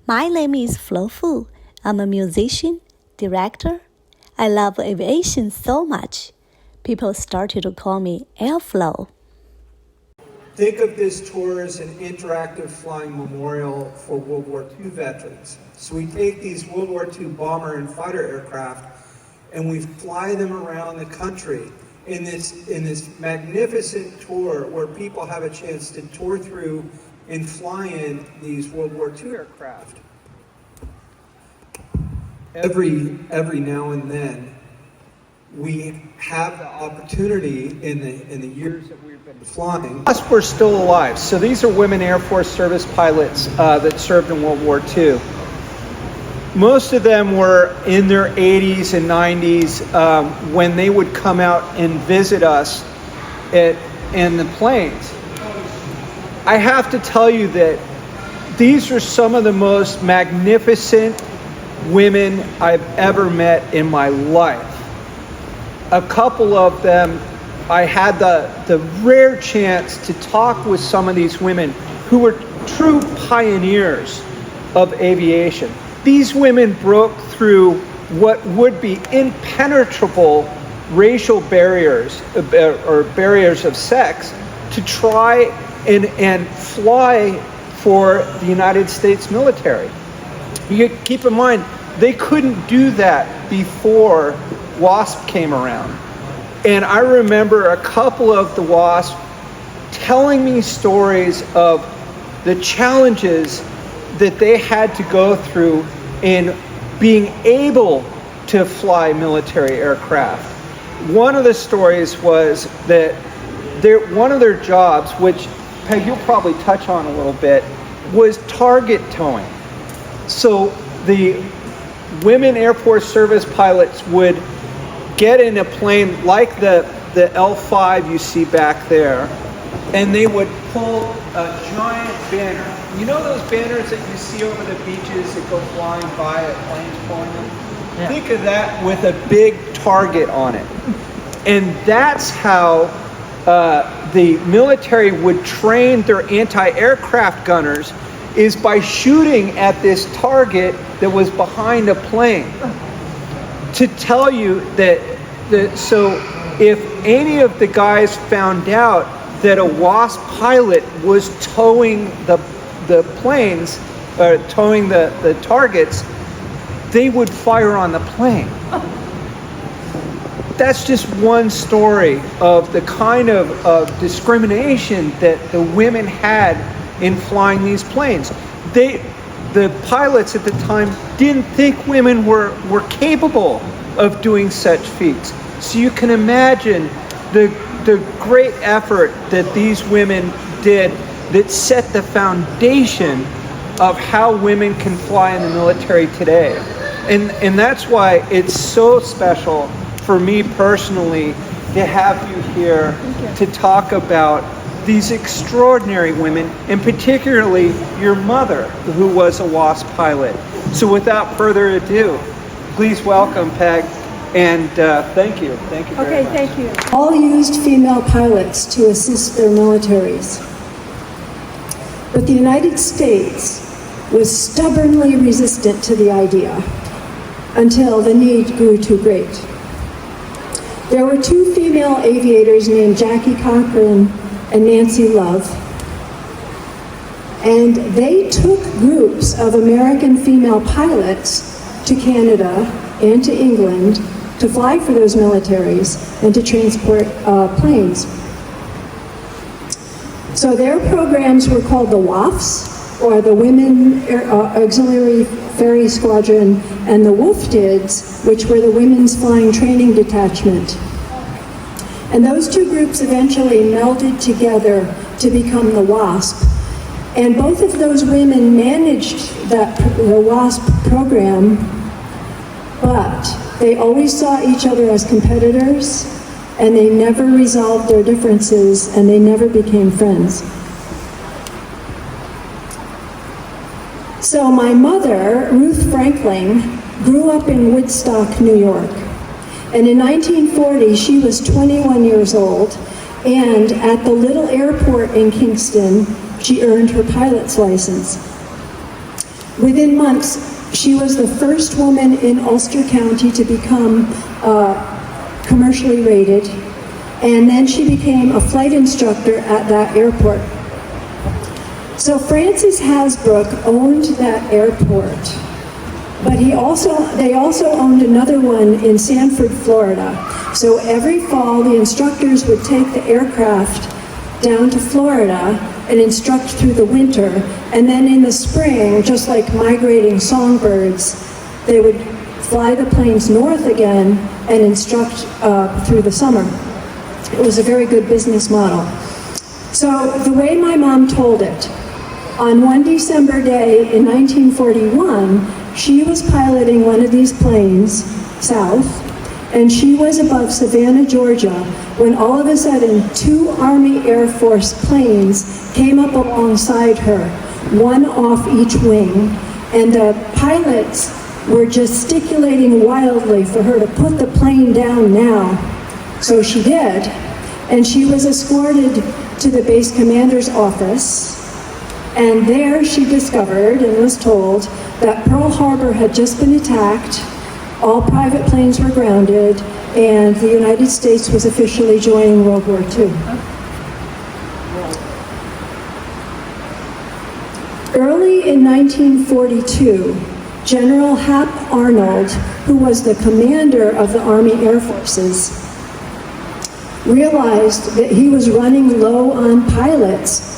My name is Flo Fu. I'm a musician, director. I love aviation so much. People started to call me Airflow. Think of this tour as an interactive flying memorial for World War II veterans. So we take these World War II bomber and fighter aircraft and we fly them around the country in this magnificent tour where people have a chance to tour through and fly in these World War II aircraft. Every now and then, we have the opportunity in the years that we've been flying. WASP were still alive. So these are women Air Force service pilots that served in World War II. Most of them were in their 80s and 90s when they would come out and visit us in the planes. I have to tell you that these are some of the most magnificent women I've ever met in my life. A couple of them, I had the rare chance to talk with some of these women who were true pioneers of aviation. These women broke through what would be impenetrable racial barriers or barriers of sex to try and fly for the United States military. You keep in mind, they couldn't do that before WASP came around. And I remember a couple of the WASP telling me stories of the challenges that they had to go through in being able to fly military aircraft. One of the stories was that one of their jobs, which Peg, you'll probably touch on a little bit, was target towing. So the women Air Force service pilots would get in a plane like the L5 you see back there, and they would pull a giant banner. You know those banners that you see over the beaches that go flying by at planes pulling them? Yeah. Think of that with a big target on it. And that's how the military would train their anti-aircraft gunners, is by shooting at this target that was behind a plane. To tell you so if any of the guys found out that a WASP pilot was towing the planes, towing the targets, they would fire on the plane. That's just one story of the kind of discrimination that the women had in flying these planes. The pilots at the time didn't think women were capable of doing such feats. So you can imagine the great effort that these women did that set the foundation of how women can fly in the military today. And that's why it's so special for me personally to have you here to talk about these extraordinary women, and particularly your mother, who was a WASP pilot. So without further ado, please welcome Peg, and thank you. Thank you very much. Okay, thank you. All used female pilots to assist their militaries. But the United States was stubbornly resistant to the idea until the need grew too great. There were two female aviators named Jackie Cochran and Nancy Love, and they took groups of American female pilots to Canada and to England to fly for those militaries and to transport planes. So their programs were called the WAFs, or the Women Auxiliary Ferry Squadron, and the WOFTIDs, which were the Women's Flying Training Detachment. And those two groups eventually melded together to become the WASP. And both of those women managed the WASP program, but they always saw each other as competitors, and they never resolved their differences, and they never became friends. So my mother, Ruth Franckling, grew up in Woodstock, New York. And in 1940, she was 21 years old, and at the little airport in Kingston, she earned her pilot's license. Within months, she was the first woman in Ulster County to become commercially rated, and then she became a flight instructor at that airport. So Francis Hasbrook owned that airport, but they also owned another one in Sanford, Florida. So every fall, the instructors would take the aircraft down to Florida and instruct through the winter, and then in the spring, just like migrating songbirds, they would fly the planes north again and instruct through the summer. It was a very good business model. So the way my mom told it, on one December day in 1941, she was piloting one of these planes south, and she was above Savannah, Georgia, when all of a sudden 2 Army Air Force planes came up alongside her, one off each wing, and the pilots were gesticulating wildly for her to put the plane down now. So she did, and she was escorted to the base commander's office, and there she discovered and was told that Pearl Harbor had just been attacked, all private planes were grounded, and the United States was officially joining World War II. Early in 1942, General Hap Arnold, who was the commander of the Army Air Forces, realized that he was running low on pilots.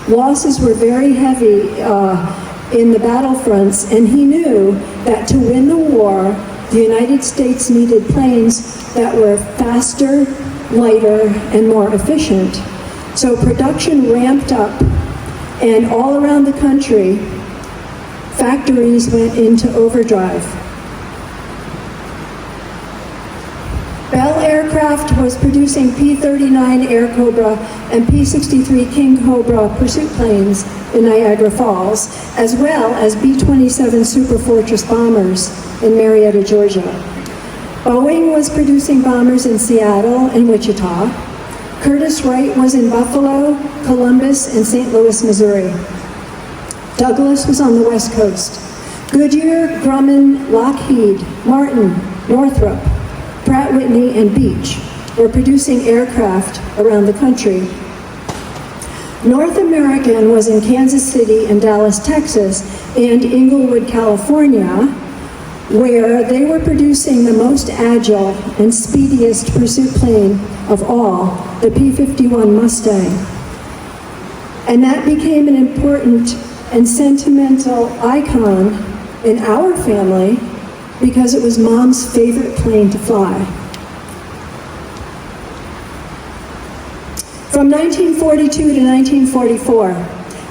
Losses were very heavy in the battlefronts, and he knew that to win the war, the United States needed planes that were faster, lighter, and more efficient. So production ramped up, and all around the country, factories went into overdrive. Bell Aircraft was producing P-39 Air Cobra and P-63 King Cobra pursuit planes in Niagara Falls, as well as B-27 Super Fortress bombers in Marietta, Georgia. Boeing was producing bombers in Seattle and Wichita. Curtiss Wright was in Buffalo, Columbus, and St. Louis, Missouri. Douglas was on the West Coast. Goodyear, Grumman, Lockheed, Martin, Northrop, Pratt Whitney, and Beech were producing aircraft around the country. North American was in Kansas City and Dallas, Texas, and Inglewood, California, where they were producing the most agile and speediest pursuit plane of all, the P-51 Mustang. And that became an important and sentimental icon in our family because it was Mom's favorite plane to fly. From 1942 to 1944,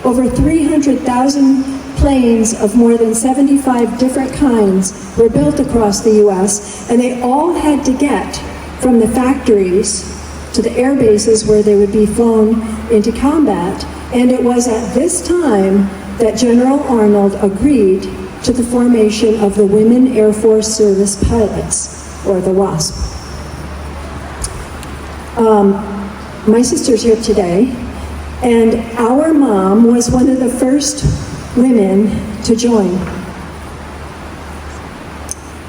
over 300,000 planes of more than 75 different kinds were built across the U.S., and they all had to get from the factories to the air bases where they would be flown into combat. And it was at this time that General Arnold agreed to the formation of the Women Air Force Service Pilots, or the WASP. My sister's here today, and our mom was one of the first women to join.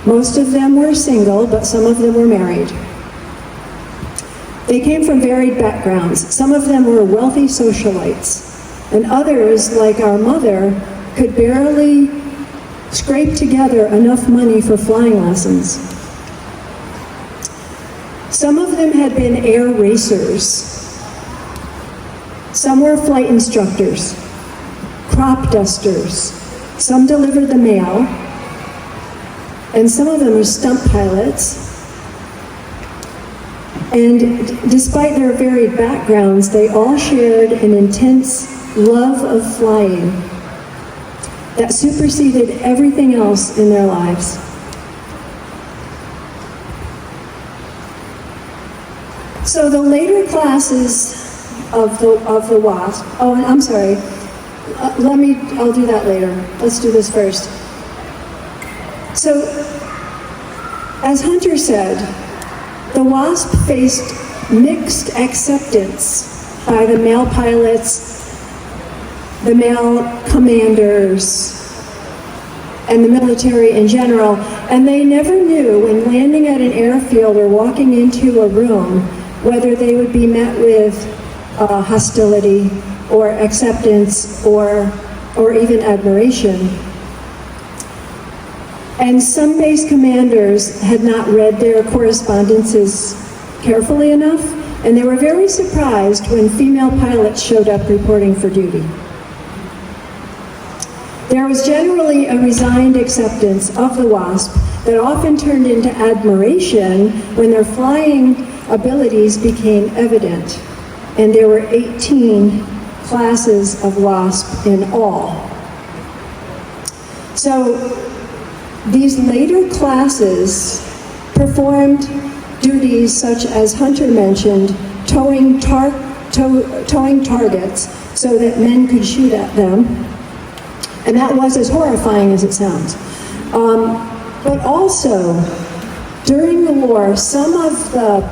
Most of them were single, but some of them were married. They came from varied backgrounds. Some of them were wealthy socialites, and others, like our mother, could barely scrape together enough money for flying lessons. Some of them had been air racers. Some were flight instructors, crop dusters. Some delivered the mail, and some of them were stunt pilots. And despite their varied backgrounds, they all shared an intense love of flying that superseded everything else in their lives. So the later classes of the WASP, oh, I'm sorry, I'll do that later. Let's do this first. So, as Hunter said, the WASP faced mixed acceptance by the male pilots, the male commanders, and the military in general, and they never knew when landing at an airfield or walking into a room whether they would be met with hostility or acceptance or even admiration. And some base commanders had not read their correspondences carefully enough, and they were very surprised when female pilots showed up reporting for duty. There was generally a resigned acceptance of the WASP that often turned into admiration when their flying abilities became evident. And there were 18 classes of WASP in all. So these later classes performed duties such as Hunter mentioned, towing targets so that men could shoot at them. And that was as horrifying as it sounds. But also, during the war, some of the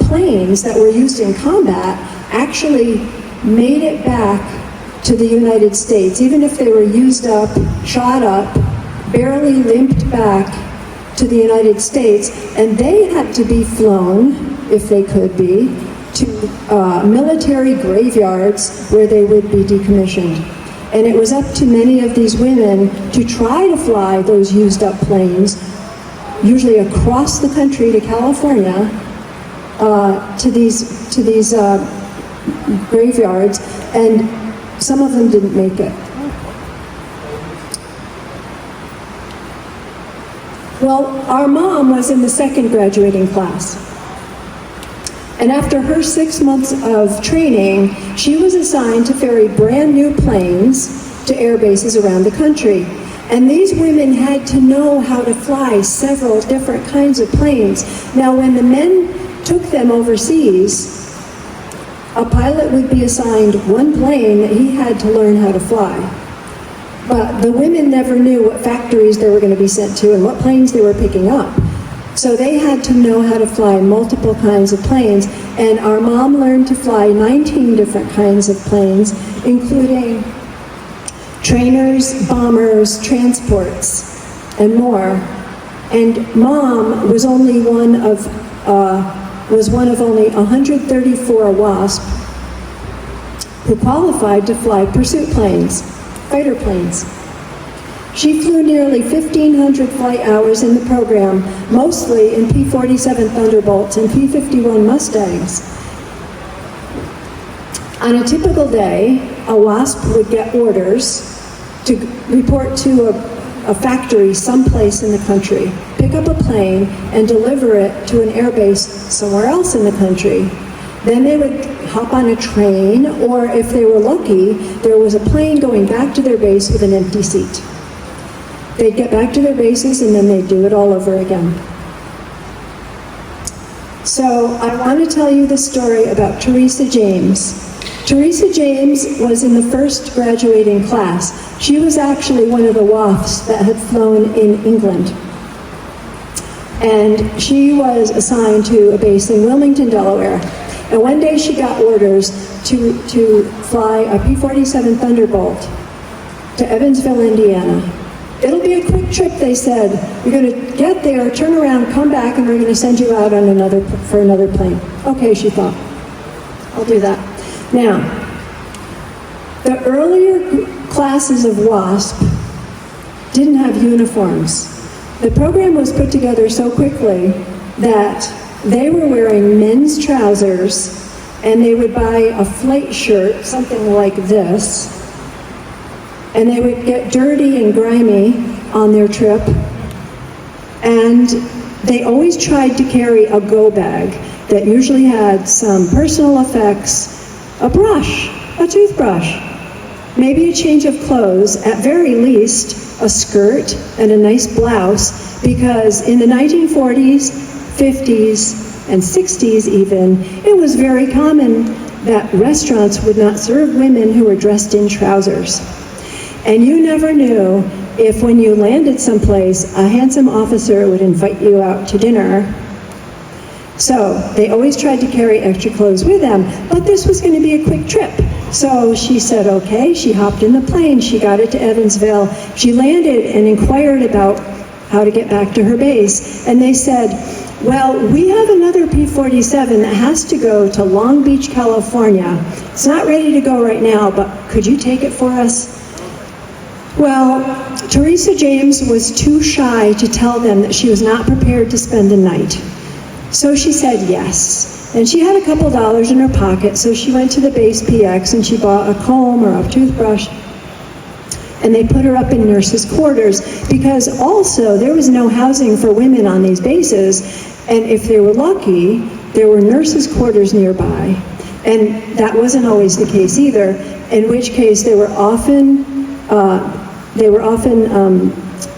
planes that were used in combat actually made it back to the United States, even if they were used up, shot up, barely limped back to the United States, and they had to be flown, if they could be, to military graveyards where they would be decommissioned. And it was up to many of these women to try to fly those used up planes, usually across the country to California, to these graveyards, and some of them didn't make it. Well, our mom was in the second graduating class. And after her 6 months of training, she was assigned to ferry brand new planes to air bases around the country. And these women had to know how to fly several different kinds of planes. Now, when the men took them overseas, a pilot would be assigned one plane that he had to learn how to fly. But the women never knew what factories they were going to be sent to and what planes they were picking up. So they had to know how to fly multiple kinds of planes, and our mom learned to fly 19 different kinds of planes, including trainers, bombers, transports, and more. And Mom was only one of only 134 WASP who qualified to fly pursuit planes, fighter planes. She flew nearly 1,500 flight hours in the program, mostly in P-47 Thunderbolts and P-51 Mustangs. On a typical day, a WASP would get orders to report to a factory someplace in the country, pick up a plane, and deliver it to an airbase somewhere else in the country. Then they would hop on a train, or if they were lucky, there was a plane going back to their base with an empty seat. They'd get back to their bases and then they'd do it all over again. So I want to tell you the story about Teresa James. Teresa James was in the first graduating class. She was actually one of the WAFs that had flown in England. And she was assigned to a base in Wilmington, Delaware. And one day she got orders to fly a P-47 Thunderbolt to Evansville, Indiana. It'll be a quick trip, they said. You're going to get there, turn around, come back, and we're going to send you out on for another plane. Okay, she thought. I'll do that. Now, the earlier classes of WASP didn't have uniforms. The program was put together so quickly that they were wearing men's trousers, and they would buy a flight shirt, something like this, and they would get dirty and grimy on their trip, and they always tried to carry a go bag that usually had some personal effects, a brush, a toothbrush, maybe a change of clothes, at very least a skirt and a nice blouse, because in the 1940s, 50s, and 60s even, it was very common that restaurants would not serve women who were dressed in trousers. And you never knew if when you landed someplace, a handsome officer would invite you out to dinner. So they always tried to carry extra clothes with them, but this was going to be a quick trip. So she said, okay, she hopped in the plane, she got it to Evansville, she landed and inquired about how to get back to her base, and they said, well, we have another P-47 that has to go to Long Beach, California. It's not ready to go right now, but could you take it for us? Well, Teresa James was too shy to tell them that she was not prepared to spend a night. So she said yes. And she had a couple dollars in her pocket, so she went to the base PX and she bought a comb or a toothbrush, and they put her up in nurses' quarters, because also there was no housing for women on these bases, and if they were lucky, there were nurses' quarters nearby. And that wasn't always the case either, in which case they were often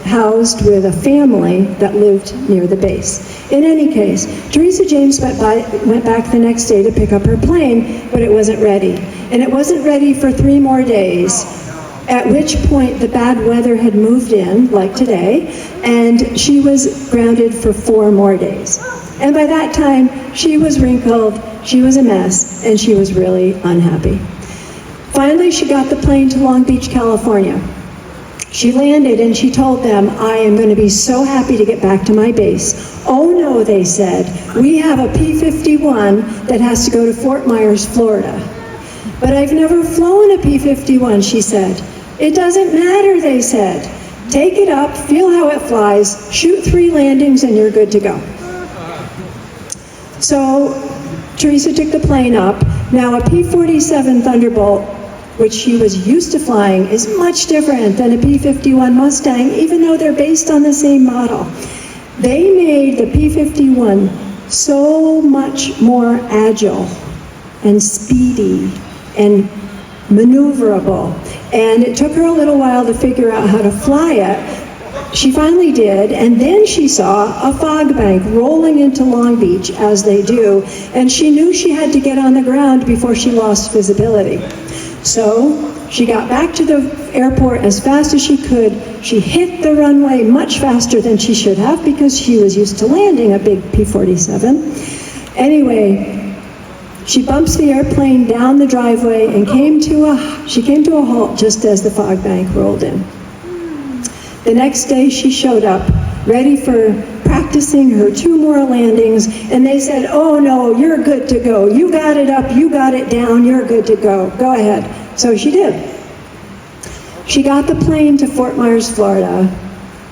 housed with a family that lived near the base. In any case, Teresa James went back the next day to pick up her plane, but it wasn't ready. And it wasn't ready for 3 more days, at which point the bad weather had moved in, like today, and she was grounded for 4 more days. And by that time, she was wrinkled, she was a mess, and she was really unhappy. Finally, she got the plane to Long Beach, California. She landed and she told them, I am going to be so happy to get back to my base. Oh no, they said, we have a P-51 that has to go to Fort Myers, Florida. But I've never flown a P-51, she said. It doesn't matter, they said. Take it up, feel how it flies, shoot 3 landings and you're good to go. So Teresa took the plane up. Now a P-47 Thunderbolt, which she was used to flying, is much different than a P-51 Mustang, even though they're based on the same model. They made the P-51 so much more agile and speedy and maneuverable. And it took her a little while to figure out how to fly it. She finally did, and then she saw a fog bank rolling into Long Beach, as they do, and she knew she had to get on the ground before she lost visibility. So she got back to the airport as fast as she could. She hit the runway much faster than she should have because she was used to landing a big P-47. Anyway, she bumps the airplane down the driveway and she came to a halt just as the fog bank rolled in. The next day she showed up, ready for practicing her 2 more landings, and they said, oh no, you're good to go. You got it up, you got it down, you're good to go. Go ahead. So she did. She got the plane to Fort Myers, Florida,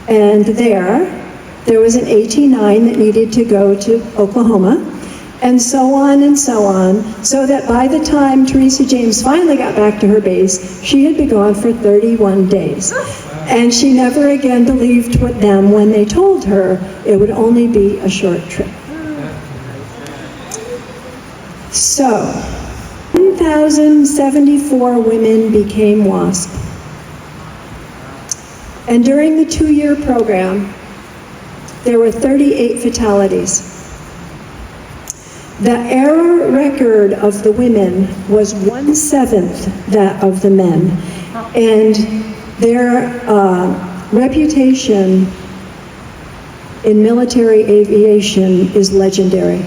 and there was an AT-9 that needed to go to Oklahoma, and so on, so that by the time Teresa James finally got back to her base, she had been gone for 31 days. And she never again believed them when they told her it would only be a short trip. So, 1,074 women became WASP. And during the 2-year program, there were 38 fatalities. The error record of the women was 1/7 that of the men. And their reputation in military aviation is legendary.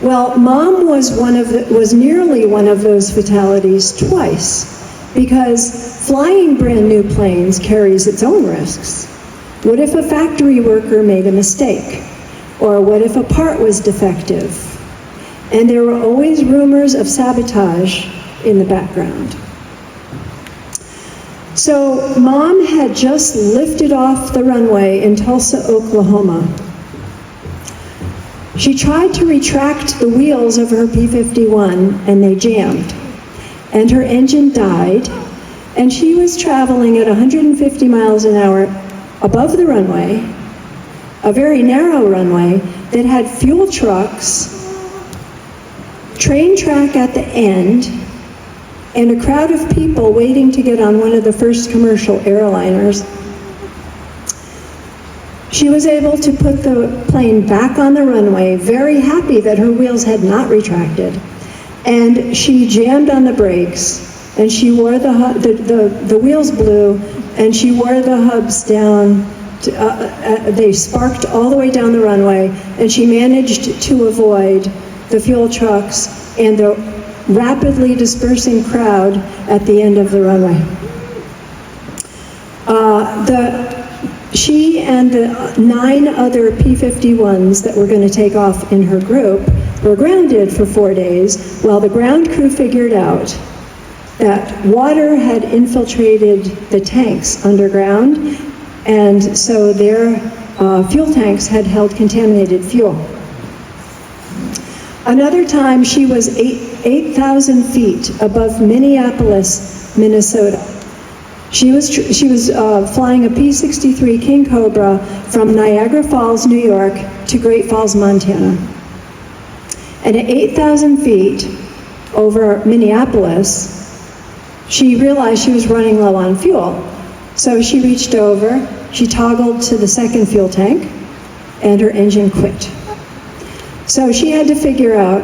Well, Mom was nearly one of those fatalities twice, because flying brand new planes carries its own risks. What if a factory worker made a mistake? Or what if a part was defective? And there were always rumors of sabotage in the background. So Mom had just lifted off the runway in Tulsa, Oklahoma. She tried to retract the wheels of her P-51 and they jammed, and her engine died, and she was traveling at 150 miles an hour above the runway, a very narrow runway that had fuel trucks, train track at the end, and a crowd of people waiting to get on one of the first commercial airliners. She was able to put the plane back on the runway, very happy that her wheels had not retracted. And she jammed on the brakes, and she wore the wheels blew, and she wore the hubs down. They sparked all the way down the runway, and she managed to avoid the fuel trucks and the rapidly dispersing crowd at the end of the runway. She and the 9 other P-51s that were going to take off in her group were grounded for 4 days while the ground crew figured out that water had infiltrated the tanks underground, and so their fuel tanks had held contaminated fuel. Another time, she was 8,000 feet above Minneapolis, Minnesota. She was flying a P-63 King Cobra from Niagara Falls, New York to Great Falls, Montana. And at 8,000 feet over Minneapolis, she realized she was running low on fuel. So she reached over, she toggled to the second fuel tank, and her engine quit. So she had to figure out,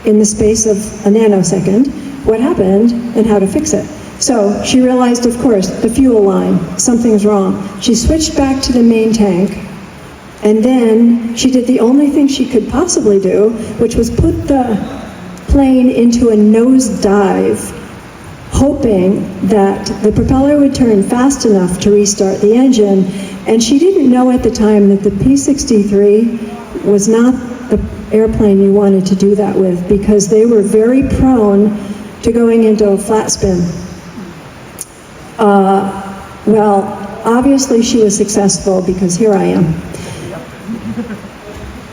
in the space of a nanosecond, what happened and how to fix it. So she realized, of course, the fuel line, something's wrong. She switched back to the main tank, and then she did the only thing she could possibly do, which was put the plane into a nosedive, hoping that the propeller would turn fast enough to restart the engine. And she didn't know at the time that the P-63 was not the airplane you wanted to do that with, because they were very prone to going into a flat spin. Well, obviously she was successful, because here I am.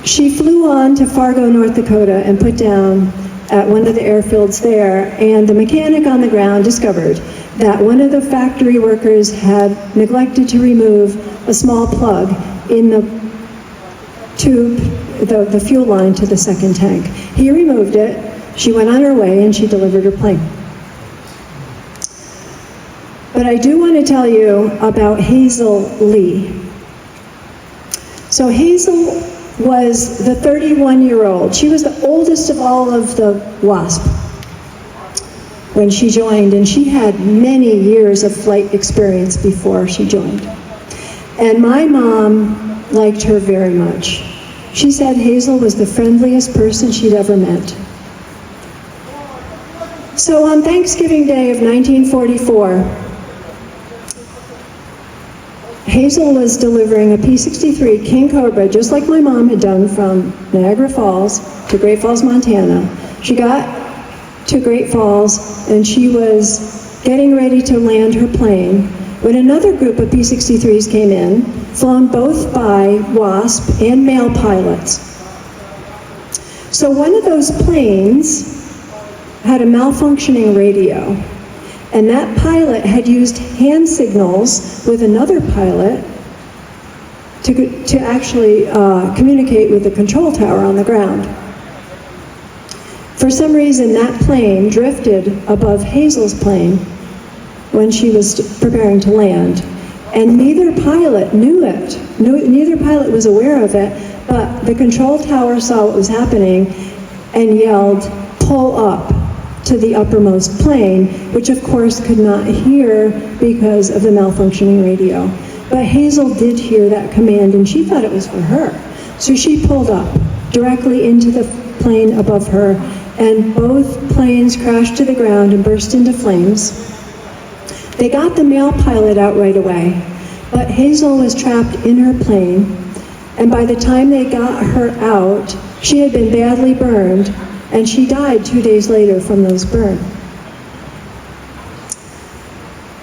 She flew on to Fargo, North Dakota, and put down at one of the airfields there, and the mechanic on the ground discovered that one of the factory workers had neglected to remove a small plug in the tube, the fuel line to the second tank. He removed it, she went on her way, and she delivered her plane. But I do want to tell you about Hazel Lee. So Hazel was the 31-year-old. She was the oldest of all of the WASP when she joined, and she had many years of flight experience before she joined. And my mom liked her very much. She said Hazel was the friendliest person she'd ever met. So on Thanksgiving Day of 1944, Hazel was delivering a P-63 King Cobra, just like my mom had done, from Niagara Falls to Great Falls, Montana. She got to Great Falls and she was getting ready to land her plane when another group of P-63s came in, flown both by WASP and male pilots. So one of those planes had a malfunctioning radio, and that pilot had used hand signals with another pilot to actually communicate with the control tower on the ground. For some reason, that plane drifted above Hazel's plane when she was preparing to land, and neither pilot knew it. Neither pilot was aware of it, but the control tower saw what was happening and yelled, "Pull up," to the uppermost plane, which of course could not hear because of the malfunctioning radio. But Hazel did hear that command, and she thought it was for her. So she pulled up directly into the plane above her, and both planes crashed to the ground and burst into flames. They got the male pilot out right away, but Hazel was trapped in her plane, and by the time they got her out, she had been badly burned, and she died 2 days later from those burns.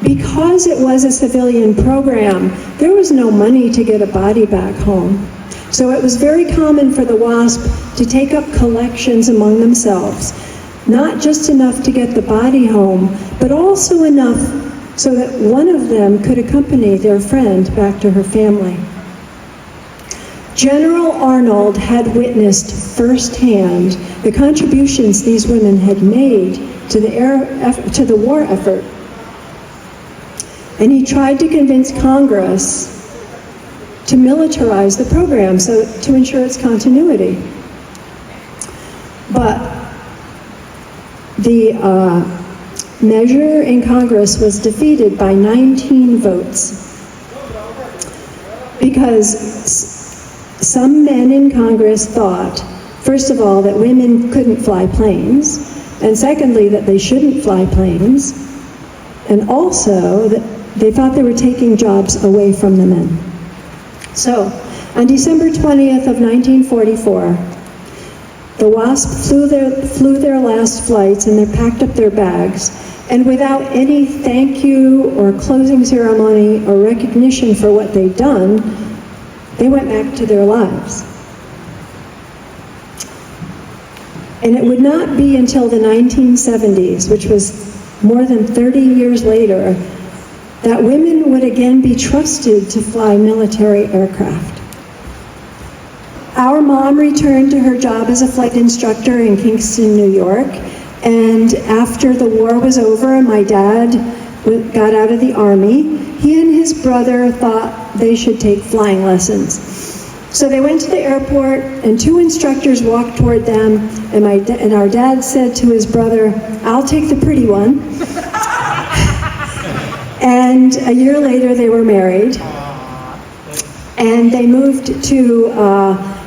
Because it was a civilian program, there was no money to get a body back home. So it was very common for the WASP to take up collections among themselves, not just enough to get the body home, but also enough so that one of them could accompany their friend back to her family. General Arnold had witnessed firsthand the contributions these women had made to the war effort. And he tried to convince Congress to militarize the program to ensure its continuity. But the measure in Congress was defeated by 19 votes because some men in Congress thought, first of all, that women couldn't fly planes, and secondly, that they shouldn't fly planes, and also that they thought they were taking jobs away from the men. So, on December 20th of 1944, the WASP flew their last flights, and they packed up their bags, and without any thank you or closing ceremony or recognition for what they'd done, they went back to their lives. And it would not be until the 1970s, which was more than 30 years later, that women would again be trusted to fly military aircraft. Our mom returned to her job as a flight instructor in Kingston, New York, and after the war was over and my dad got out of the Army, he and his brother thought they should take flying lessons. So they went to the airport, and two instructors walked toward them, and our dad said to his brother, "I'll take the pretty one." And a year later, they were married, and they moved to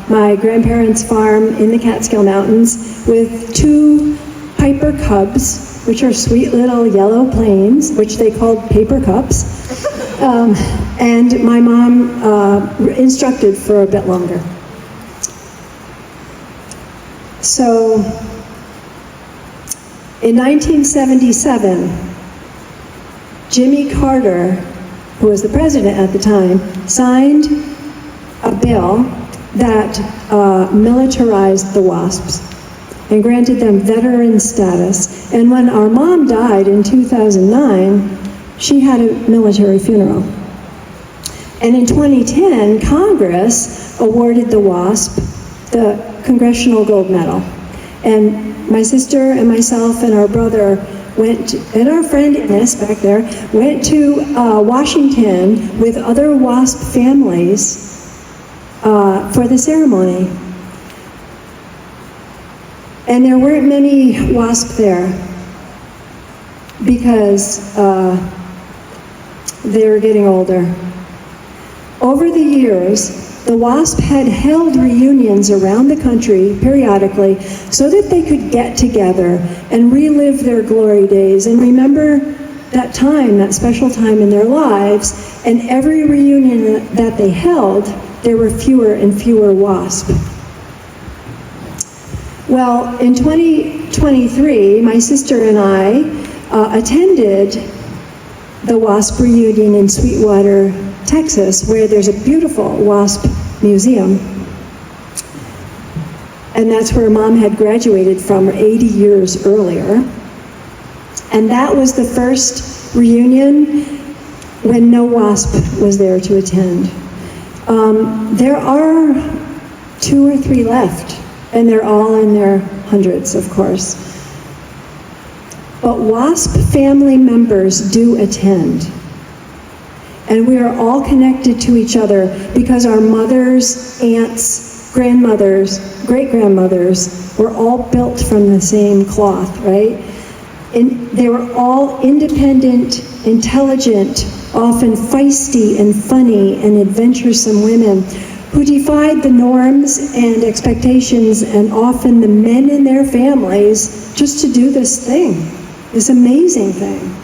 my grandparents' farm in the Catskill Mountains with two Piper Cubs, which are sweet little yellow planes, which they called paper cups. And my mom instructed for a bit longer. So, in 1977, Jimmy Carter, who was the president at the time, signed a bill that militarized the WASPs and granted them veteran status. And when our mom died in 2009, she had a military funeral. And in 2010, Congress awarded the WASP the Congressional Gold Medal. And my sister and myself and our brother and our friend Ines back there, went to Washington with other WASP families for the ceremony. And there weren't many WASP there because they were getting older. Over the years, the WASP had held reunions around the country periodically so that they could get together and relive their glory days and remember that time, that special time in their lives. And every reunion that they held, there were fewer and fewer WASP. Well, in 2023, my sister and I attended the WASP reunion in Sweetwater, Texas, where there's a beautiful WASP museum. And that's where Mom had graduated from 80 years earlier. And that was the first reunion when no WASP was there to attend. There are 2 or 3 left, and they're all in their hundreds, of course. But WASP family members do attend. And we are all connected to each other because our mothers, aunts, grandmothers, great-grandmothers were all built from the same cloth, right? And they were all independent, intelligent, often feisty and funny and adventuresome women who defied the norms and expectations and often the men in their families just to do this thing, this amazing thing.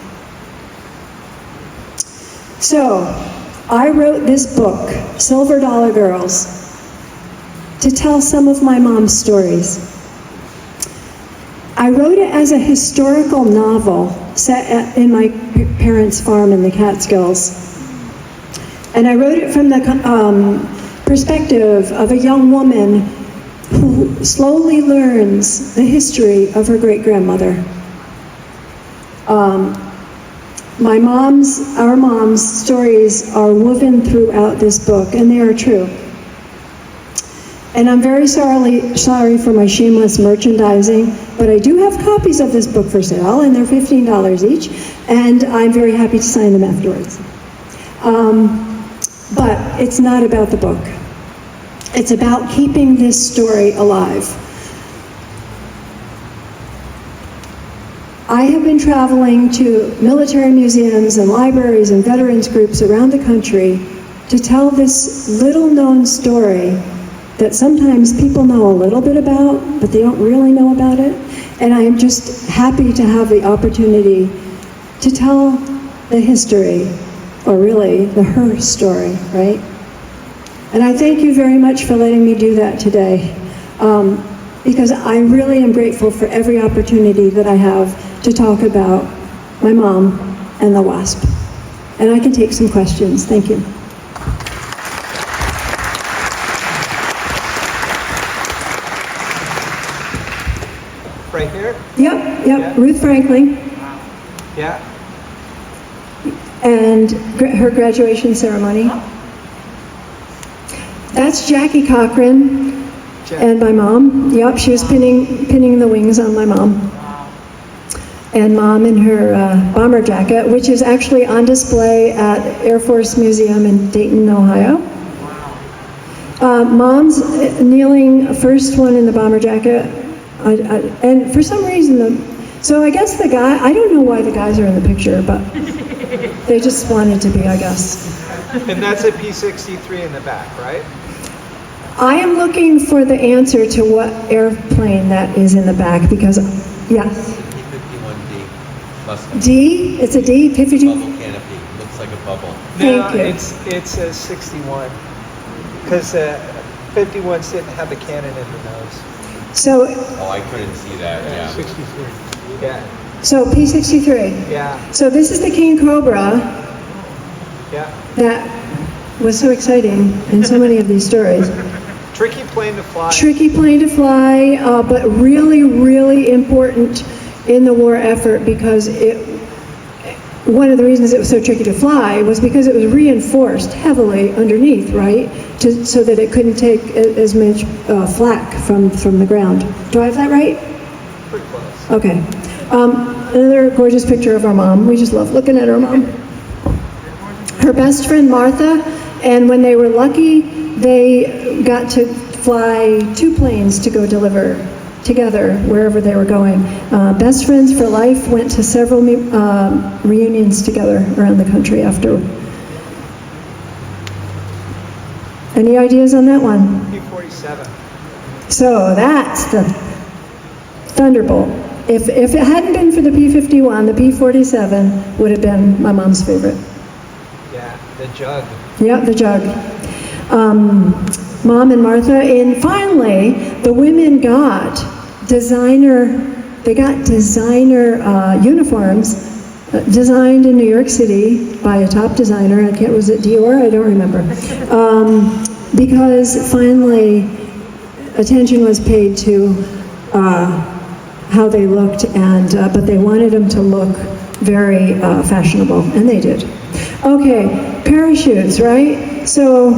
So, I wrote this book, Silver Dollar Girls, to tell some of my mom's stories. I wrote it as a historical novel set in my parents' farm in the Catskills. And I wrote it from the perspective of a young woman who slowly learns the history of her great-grandmother. Our mom's stories are woven throughout this book, and they are true. And I'm very sorry for my shameless merchandising, but I do have copies of this book for sale, and they're $15 each, and I'm very happy to sign them afterwards. But it's not about the book. It's about keeping this story alive. I have been traveling to military museums and libraries and veterans groups around the country to tell this little-known story that sometimes people know a little bit about, but they don't really know about it. And I am just happy to have the opportunity to tell the history, or really the her story, right? And I thank you very much for letting me do that today, because I really am grateful for every opportunity that I have to talk about my mom and the WASP. And I can take some questions. Thank you. Right here? Yep, Yeah. Ruth Franckling. Yeah. And her graduation ceremony. That's Jackie Cochran and my mom. Yep, she was pinning the wings on my mom. And mom in her bomber jacket, which is actually on display at Air Force Museum in Dayton, Ohio. Mom's kneeling, first one in the bomber jacket. And for some reason, so I guess the guy, I don't know why the guys are in the picture, but they just wanted to be, I guess. And that's a P-63 in the back, right? I am looking for the answer to what airplane that is in the back, because, yes. P-51D. D? It's a D? P-50? Bubble canopy. Looks like a bubble. Thank you. It's a 61. Because 51s didn't have the cannon in the nose. So, Oh, I couldn't see that, yeah. 63. Yeah. so P-63. Yeah. So this is the King Cobra Yeah. that was so exciting in so many of these stories. Tricky plane to fly. Tricky plane to fly, but really, really important in the war effort, because one of the reasons it was so tricky to fly was because it was reinforced heavily underneath, right? So that it couldn't take as much flak from the ground. Do I have that right? Pretty close. Okay. Another gorgeous picture of our mom. We just love looking at our mom. Her best friend Martha, and when they were lucky, they got to fly 2 planes to go deliver together wherever they were going. Best friends for life, went to several reunions together around the country after. Any ideas on that one? P-47. So that's the Thunderbolt. If it hadn't been for the P-51, the P-47 would have been my mom's favorite. Yeah, the jug. Yep, the jug. Mom and Martha, and finally, the women got designer uniforms designed in New York City by a top designer. Was it Dior? I don't remember. Because finally, attention was paid to how they looked, but they wanted them to look very fashionable, and they did. Okay, parachutes, right? So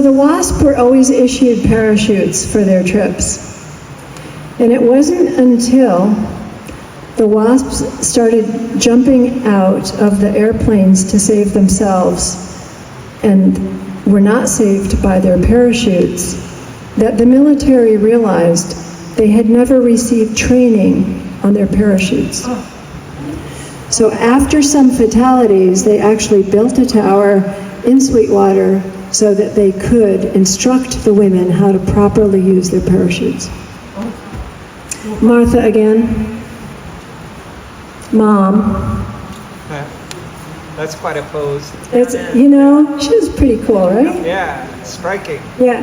the WASP were always issued parachutes for their trips. And it wasn't until the WASPs started jumping out of the airplanes to save themselves and were not saved by their parachutes that the military realized they had never received training on their parachutes. So after some fatalities, they actually built a tower in Sweetwater so that they could instruct the women how to properly use their parachutes. Martha again. Mom. That's quite a pose. It's, you know, she was pretty cool, right? Yeah, striking. Yeah.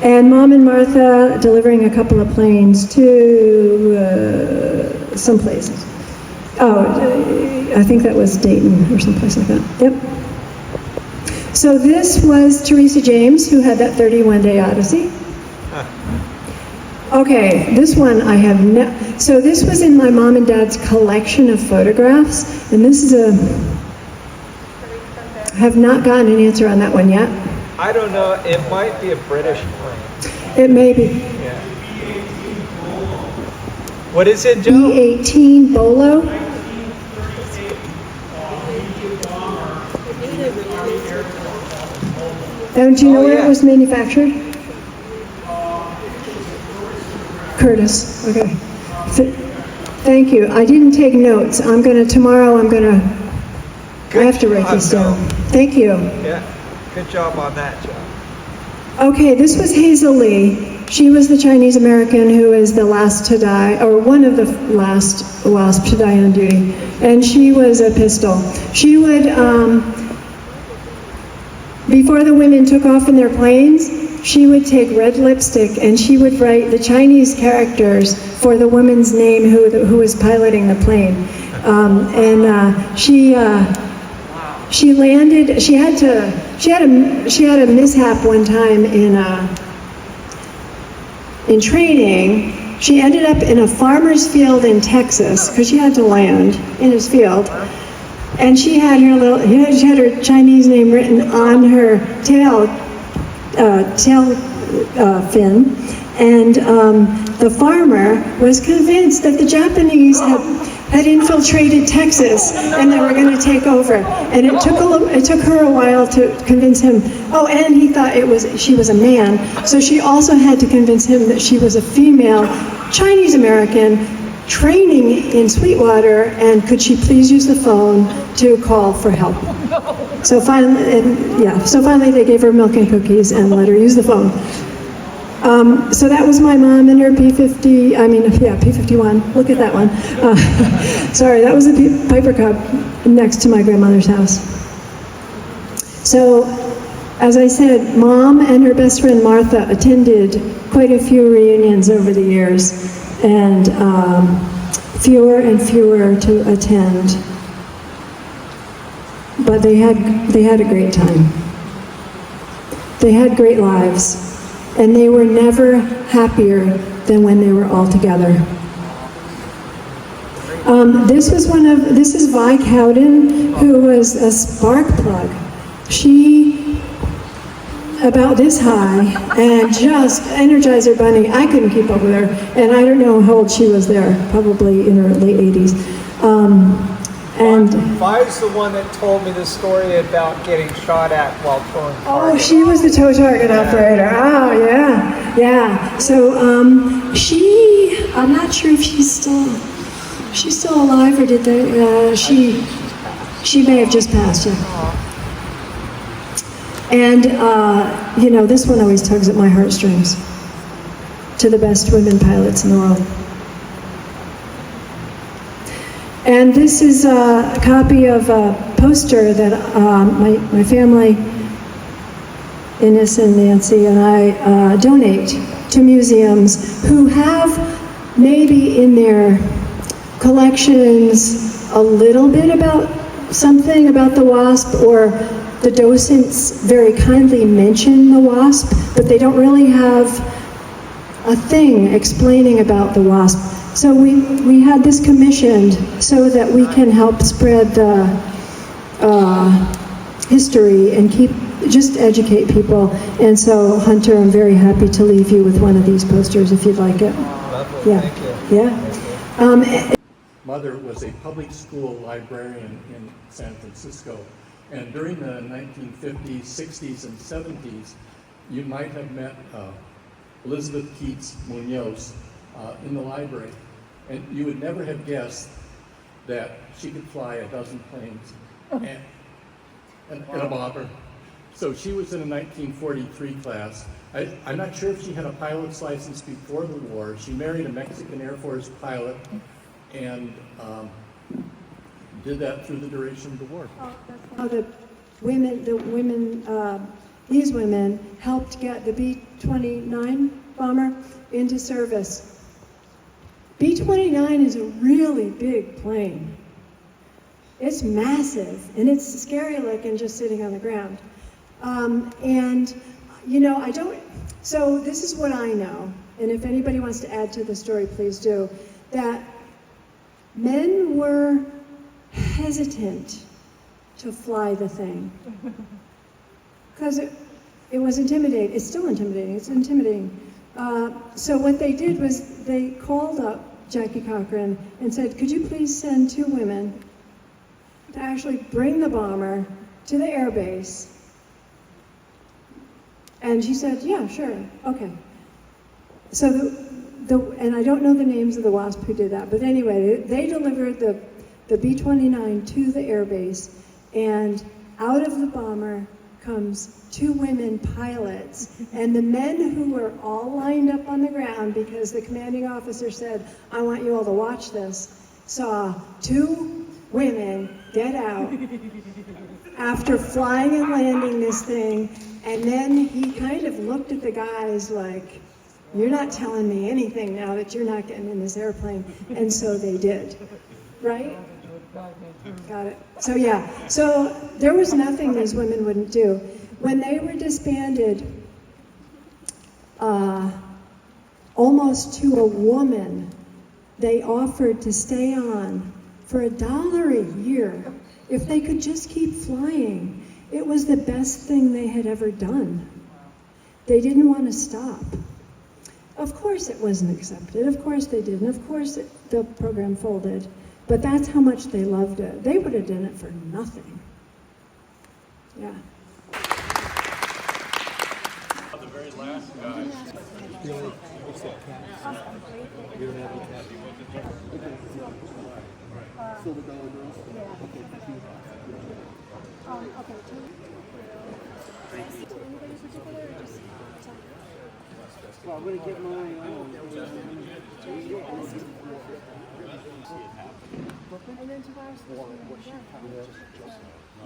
And Mom and Martha delivering a couple of planes to some places. Oh, I think that was Dayton or someplace like that. Yep. So this was Teresa James, who had that 31-day odyssey. Okay, this one I have so this was in my mom and dad's collection of photographs, and this is have not gotten an answer on that one yet. I don't know, it might be a British plane. It may be. Yeah. What is it, Joe? B-18 Bolo. And do you know where it was manufactured? Curtis. Okay. Thank you. I didn't take notes. Tomorrow I'm gonna, I have to write this down. Thank you. Yeah, good job on that, Joe. Okay, this was Hazel Lee. She was the Chinese American who is the last to die, or one of the last WASP to die on duty. And she was a pistol. She would, before the women took off in their planes, she would take red lipstick and she would write the Chinese characters for the woman's name who was piloting the plane. She landed. She had a mishap one time in training. She ended up in a farmer's field in Texas because she had to land in his field. And she had her Chinese name written on her tail fin, and the farmer was convinced that the Japanese had infiltrated Texas and they were going to take over. And it took her a while to convince him. Oh, and he thought she was a man, so she also had to convince him that she was a female Chinese American training in Sweetwater, and could she please use the phone to call for help. So finally they gave her milk and cookies and let her use the phone. So that was my mom in her P51. Look at that one. Sorry, that was the Piper Cub next to my grandmother's house. So, as I said, Mom and her best friend Martha attended quite a few reunions over the years, and fewer and fewer to attend. But they had a great time. They had great lives, and they were never happier than when they were all together. This is Vi Cowden, who was a spark plug. She, about this high, and just Energizer Bunny. I couldn't keep up with her, and I don't know how old she was there, probably in her late 80s. Vi's the one that told me the story about getting shot at while towing target. Oh, she was the tow target operator. Oh, yeah. So, I'm not sure if she's still alive, or did they, she may have just passed, yeah. And, this one always tugs at my heartstrings, to the best women pilots in the world. And this is a copy of a poster that my family, Ines and Nancy, and I donate to museums who have maybe in their collections a little bit about something about the WASP, or the docents very kindly mention the WASP, but they don't really have a thing explaining about the WASP. So we had this commissioned so that we can help spread the history and just educate people. And so, Hunter, I'm very happy to leave you with one of these posters if you'd like it. Lovely. Yeah. Thank you. Yeah. Mother was a public school librarian in San Francisco. And during the 1950s, 60s, and 70s, you might have met Elizabeth Keats Munoz in the library. And you would never have guessed that she could fly a dozen planes and a bomber. So she was in a 1943 class. I'm not sure if she had a pilot's license before the war. She married a Mexican Air Force pilot and did that through the duration of the war. These women helped get the B-29 bomber into service. B-29 is a really big plane. It's massive, and it's scary looking just sitting on the ground. So this is what I know, and if anybody wants to add to the story, please do, that men were hesitant to fly the thing. Because it was intimidating. It's still intimidating. It's intimidating. So what they did was they called up Jackie Cochran and said, could you please send 2 women to actually bring the bomber to the air base? And she said, yeah, sure, okay. So and I don't know the names of the WASP who did that, but anyway, they delivered the B-29 to the air base, and out of the bomber comes 2 women pilots, and the men who were all lined up on the ground because the commanding officer said, I want you all to watch this, saw 2 women get out after flying and landing this thing, and then he kind of looked at the guys like, you're not telling me anything now that you're not getting in this airplane, and so they did, right? Got it. So yeah, so there was nothing these women wouldn't do. When they were disbanded, almost to a woman, they offered to stay on for $1 a year if they could just keep flying. It was the best thing they had ever done. They didn't want to stop. Of course it wasn't accepted, of course they didn't, of course the program folded, but that's how much they loved it. They would have done it for nothing. Yeah. The very last guy. Well, I'm going to get my And then tomorrow's No,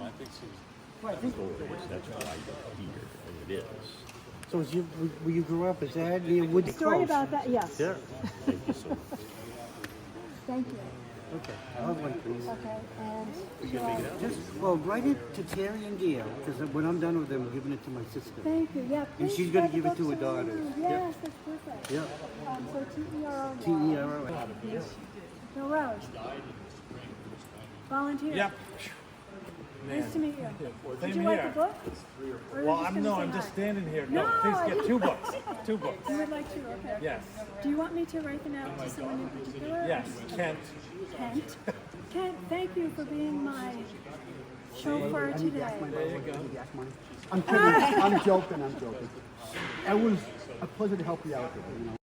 I think she's. That's why I'm here, and it is. So was you, where you grew up, is that near Woody story Close? about that, yes. Yeah. Thank you so much. Thank you. Okay, I'll have one, please. Okay, and Just, well, write it to Terry and Gail, because when I'm done with them, I'm giving it to my sister. thank you. Yeah, And please she's gonna spread give the it to her books around. daughters. Yes, that's perfect. Yeah. So TERO. T-E-R-O. Bill Rose. Volunteer. Yep. Nice to meet you. Did Same you write here. the book? Or Well, you're just I'm gonna say I'm just hi? standing here. No, No, please I get didn't- 2 books. 2 books. You would like to, okay. Yes. Do you want me to write them out to someone in particular? Yes. Kent. Kent. Kent, thank you for being my chauffeur today. There you go. I'm kidding. I'm joking. It was a pleasure to help you out here, you know.